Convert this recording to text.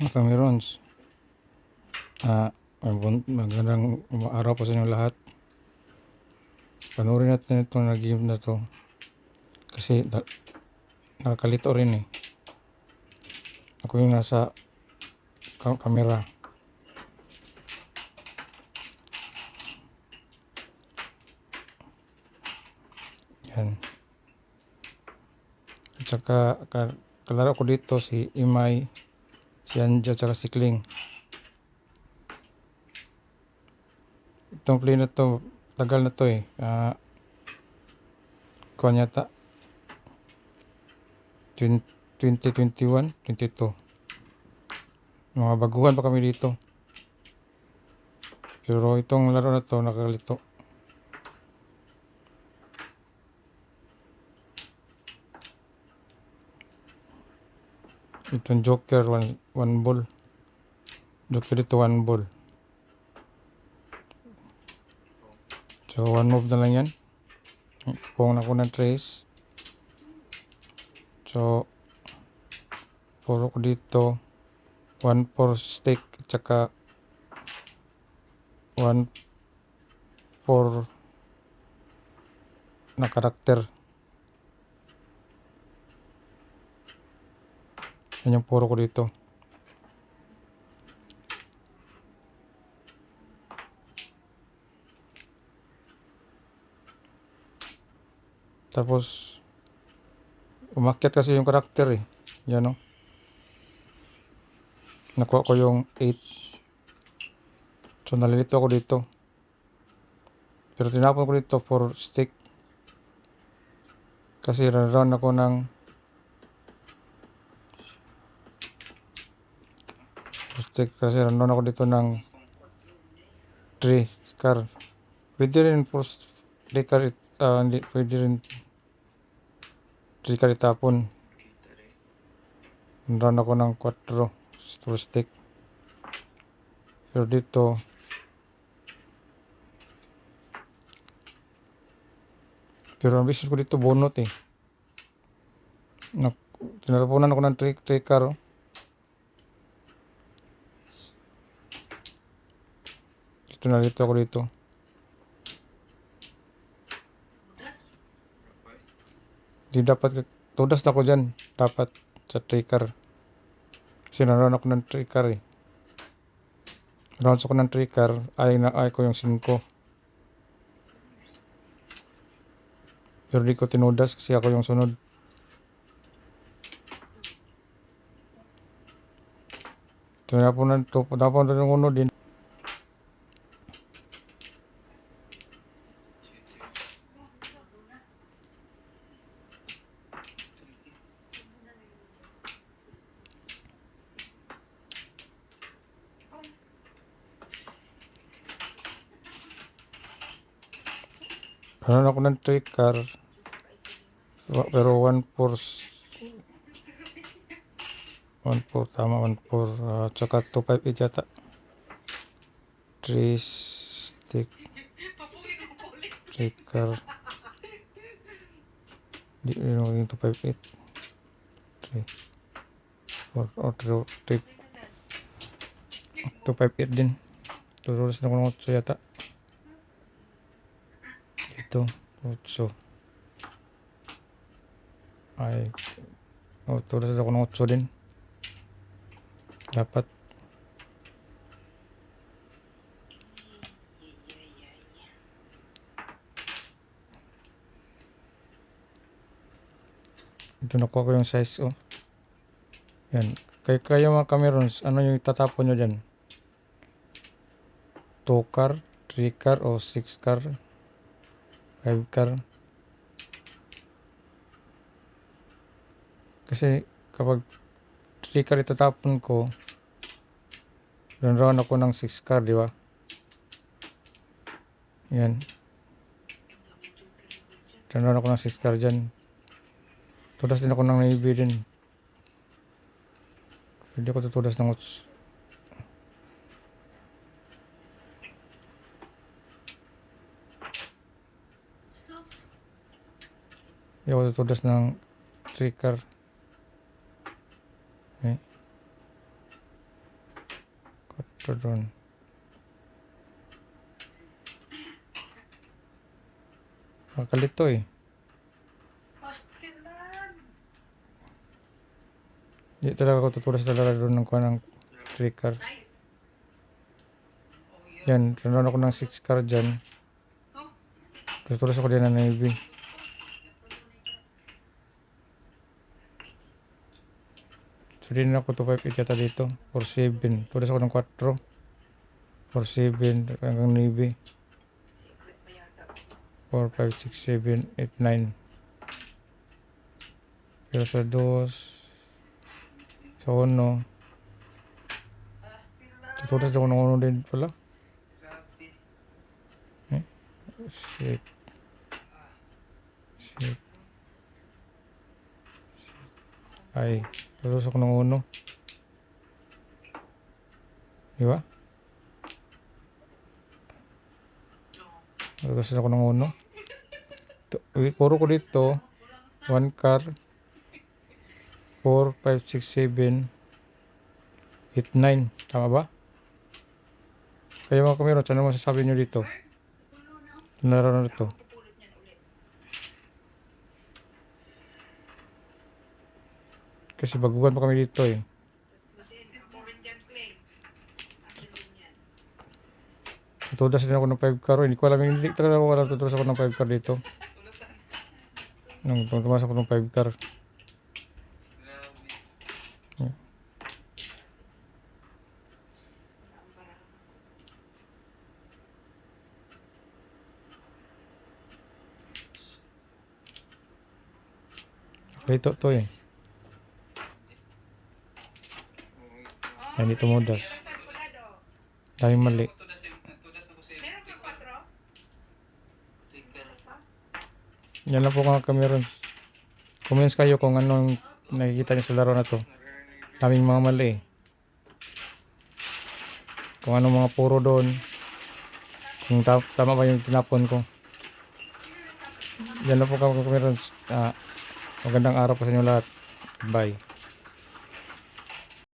Mga Camerons, magandang araw po sa inyo lahat. Panoorin natin itong nag-game na to kasi nakakalito rin eh. Ako yung nasa camera. Yan. At saka kalaro ko dito si Imay, si Anja, at saka si Kling. Itong play na to, tagal na to eh. Kuha yata 2021, 22. Mga baguhan pa kami dito. Pero itong laro na to nakakalito. Itong Joker, one ball. Joker dito, one ball. So, one move na lang yan. Pong na ko ng trace. So, puro ko dito. 1-4 stick. Tsaka 1-4 na karakter. Yan yung puro ko dito. Tapos, umakyat kasi yung karakter eh. Yan o. Nakuha ko yung 8. So, nalilito ako dito. Pero tinapon ko dito for stick. Kasi run ako ng stick. Kasi run ako dito ng 3 car. Pwede rin for 3 car. Hindi, pwede rin 3 car itapon. Run ako ng 4 for stick. Pero dito, pero ang business ko dito bonot eh. Tinarapunan ako ng 3 car. Dito na dito ako dito. Di dapat, tudas na ako dyan. Dapat sa 3 car. Kasi naroon ako ng 3 car eh. Rounds ako ng 3 car. Ay ko yung 5. Pero di ko tinudas kasi ako yung sunod. Tinapunan yung uno din. Naroon ako ng 3 car. Pero 1-4 tama, 1-4 tsaka 2-5 yata. 3 stick 3 car di rin maging 2-5-8 3 4 or 3 2-5-8 din. Turulas na ko ng 8 yata. Ito 8 ay turulas ako ng 8 din dapat. Ito nakuha ko yung size oh. Yan. Kayo mga Camerons, ano yung itatapon nyo dyan? 2 car, 3 car o 6 car, 5 car. Kasi kapag 3 car itatapon ko, round ako ng 6 car, di ba? Yan. Round ako ng 6 car dyan. Tudas din ako ng navy din. Hindi ako tutudas ng 8. Hindi ako tutudas ng 3 car. Okay. 4 doon. Makalito eh. Pastilan. Di talaga ako tutulas talaga doon ng kuha ng 3 car. Yan, random ako ng 6 car dyan. Tutulas ako din ng Navy. So din ako 258 yata dito. 47. Tutulas ako ng 4. 47 hanggang Navy. Secret pa yata. 4, 5, 6, 7, 8, 9. Pero sa 2, sa 1, Pastilan. tutulas ako ng 1 din pala. Grabe. Shit. Shit. Ay, tutulas ako ng 1. Di ba? Tutulas ako ng 1. Puro ko dito. 1 car. 4, 5, 6, 7, 8, 9. Tama ba? Kaya mga kamero, ano masasabi nyo dito? Naro na ito. Pupulot niyan ulit. Kasi bagugan pa kami dito eh. Kasi ako rin dyan, Clay. Akin din yan. Tutulas din ako ng 5 car. Hindi ko alam, hindi talaga ako alam tutulas ako ng 5 car dito. Nung tumas ako ng 5 car. Grabe. Dito to eh. Yan dito mudas. Saan pala do? Daming mali. Meron ka 4? Yan lang po mga kameron. Comments kayo kung anong nakikita niyo sa laro na to. Daming mga mali eh. Kung anong mga puro doon. Kung tama ba yung tinapon ko. Yan lang po mga kameron. Magandang araw po sa inyo lahat. Bye.